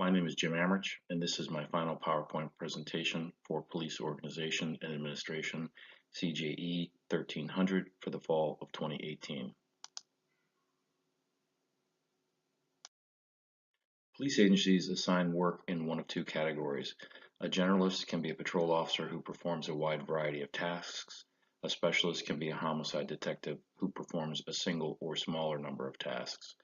My name is Jim Amrich, and this is my final PowerPoint presentation for Police Organization and Administration, CJE 1300 for the fall of 2018. Police agencies assign work in one of two categories. A generalist can be a patrol officer who performs a wide variety of tasks. A specialist can be a homicide detective who performs a single or smaller number of tasks.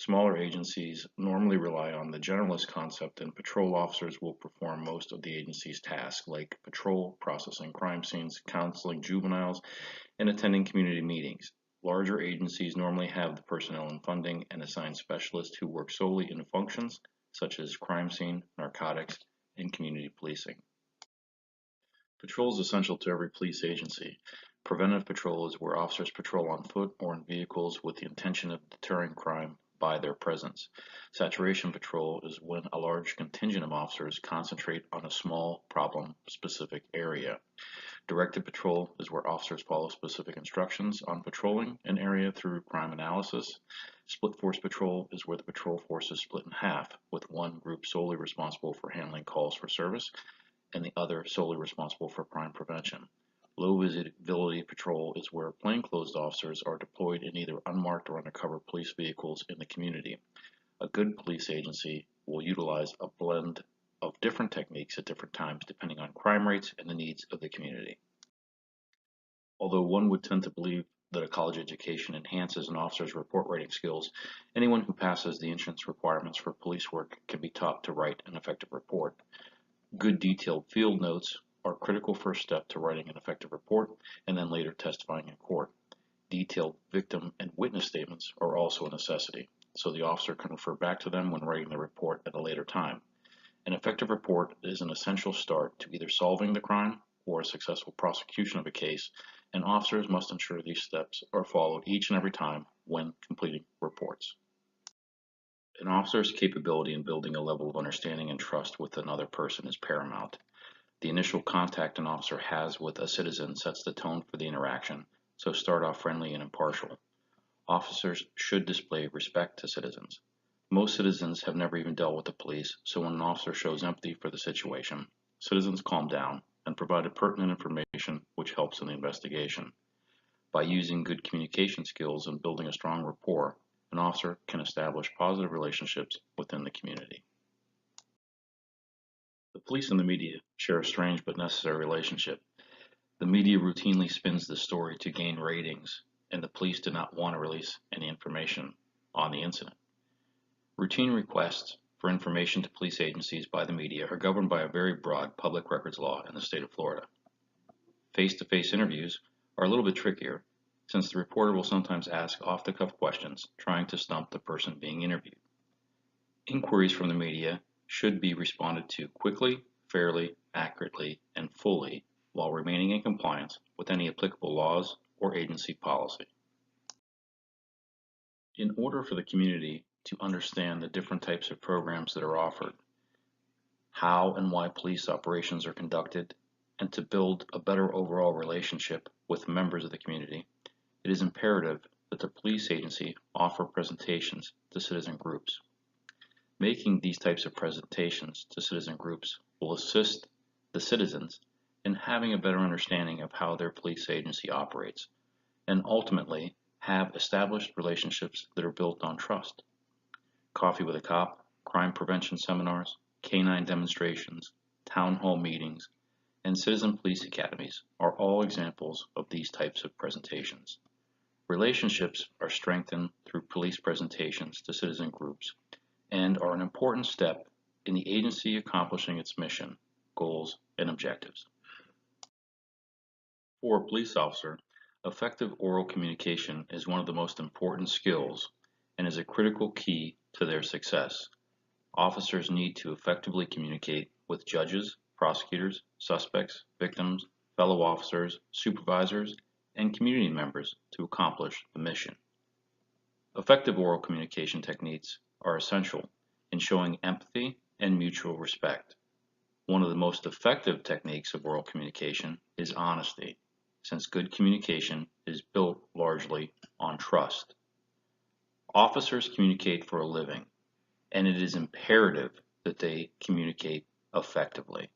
Smaller agencies normally rely on the generalist concept, and patrol officers will perform most of the agency's tasks like patrol, processing crime scenes, counseling juveniles, and attending community meetings. Larger agencies normally have the personnel and funding and assign specialists who work solely in functions such as crime scene, narcotics, and community policing. Patrol is essential to every police agency. Preventive patrol is where officers patrol on foot or in vehicles with the intention of deterring crime by their presence. Saturation patrol is when a large contingent of officers concentrate on a small problem-specific area. Directed patrol is where officers follow specific instructions on patrolling an area through crime analysis. Split force patrol is where the patrol force is split in half, with one group solely responsible for handling calls for service and the other solely responsible for crime prevention. Low visibility patrol is where plainclothes officers are deployed in either unmarked or undercover police vehicles in the community. A good police agency will utilize a blend of different techniques at different times depending on crime rates and the needs of the community. Although one would tend to believe that a college education enhances an officer's report writing skills, anyone who passes the entrance requirements for police work can be taught to write an effective report. Good detailed field notes are a critical first step to writing an effective report and then later testifying in court. Detailed victim and witness statements are also a necessity, so the officer can refer back to them when writing the report at a later time. An effective report is an essential start to either solving the crime or a successful prosecution of a case, and officers must ensure these steps are followed each and every time when completing reports. An officer's capability in building a level of understanding and trust with another person is paramount. The initial contact an officer has with a citizen sets the tone for the interaction, so start off friendly and impartial. Officers should display respect to citizens. Most citizens have never even dealt with the police, so when an officer shows empathy for the situation, citizens calm down and provide pertinent information which helps in the investigation. By using good communication skills and building a strong rapport, an officer can establish positive relationships within the community. The police and the media share a strange but necessary relationship. The media routinely spins the story to gain ratings, and the police do not want to release any information on the incident. Routine requests for information to police agencies by the media are governed by a very broad public records law in the state of Florida. Face-to-face interviews are a little bit trickier, since the reporter will sometimes ask off-the-cuff questions trying to stump the person being interviewed. Inquiries from the media should be responded to quickly, fairly, accurately, and fully while remaining in compliance with any applicable laws or agency policy. In order for the community to understand the different types of programs that are offered, how and why police operations are conducted, and to build a better overall relationship with members of the community, it is imperative that the police agency offer presentations to citizen groups. Making these types of presentations to citizen groups will assist the citizens in having a better understanding of how their police agency operates, and ultimately have established relationships that are built on trust. Coffee with a Cop, crime prevention seminars, canine demonstrations, town hall meetings, and citizen police academies are all examples of these types of presentations. Relationships are strengthened through police presentations to citizen groups and are an important step in the agency accomplishing its mission, goals, and objectives. For a police officer, effective oral communication is one of the most important skills and is a critical key to their success. Officers need to effectively communicate with judges, prosecutors, suspects, victims, fellow officers, supervisors, and community members to accomplish the mission. Effective oral communication techniques are essential in showing empathy and mutual respect. One of the most effective techniques of oral communication is honesty, since good communication is built largely on trust. Officers communicate for a living, and it is imperative that they communicate effectively.